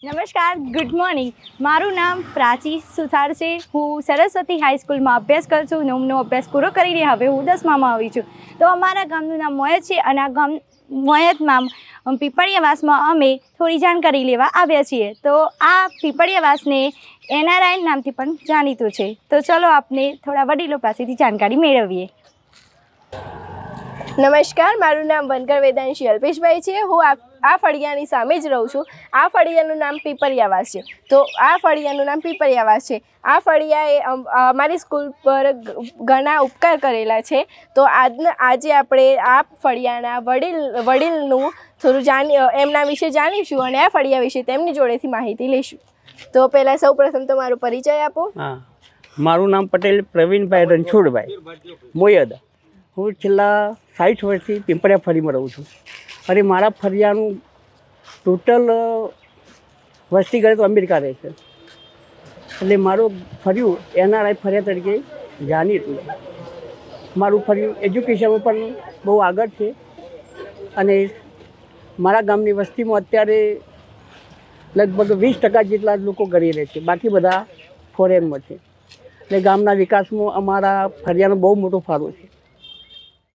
નમસ્કાર, good morning. મારું નામ પ્રાચી સુથાર છે. હું સરસ્વતી હાઈસ્કૂલમાં અભ્યાસ કરું છું. 9નો અભ્યાસ પૂરો કરીને હવે હું 10મામાં આવી છું. તો અમારા ગામનું નામ મોયત છે અને આ ગામ મોયતમાં પીપળિયાવાસમાં અમે થોડી જાણકારી લેવા આવ્યા છીએ. તો આ પીપળિયાવાસને NRI નામથી પણ જાણીતું છે. તો ચલો આપણે થોડા વડીલો પાસેથી જાણકારી મેળવીએ. નમસ્કાર, મારું નામ વનકર વેદાંશી અલ્પેશભાઈ છે. હું આ ફળિયાની સામે જ રહું છું. આ ફળિયાનું નામ પીપળિયાવાસ છે. તો આ ફળિયાનું નામ પીપળિયાવાસ છે. આ ફળિયાએ અમારી સ્કૂલ પર ઘણા ઉપકાર કરેલા છે. તો આજે આપણે આ ફળિયાના વડીલનું થોડું એમના વિશે જાણીશું અને આ ફળિયા વિશે તેમની જોડેથી માહિતી લઈશું. તો પહેલાં સૌપ્રથમ તમારો પરિચય આપો. હા, મારું નામ પટેલ પ્રવીણભાઈ રણછોડભાઈ મોયદ. હું છેલ્લા 60 વર્ષથી પીપળિયા ફળીમાં રહું છું અને મારા ફળિયાનું ટોટલ વસ્તી ગણે તો અમેરિકા રહે છે. એટલે મારું ફળિયું NRI ફળિયા તરીકે જાણીતું છે. મારું ફળિયું એજ્યુકેશનમાં પણ બહુ આગળ છે અને મારા ગામની વસ્તીમાં અત્યારે લગભગ 20% જેટલા લોકો ઘરે રહે છે, બાકી બધા ફોરેનમાં છે. એટલે ગામના વિકાસમાં અમારા ફળિયાનો બહુ મોટો ફાળો છે.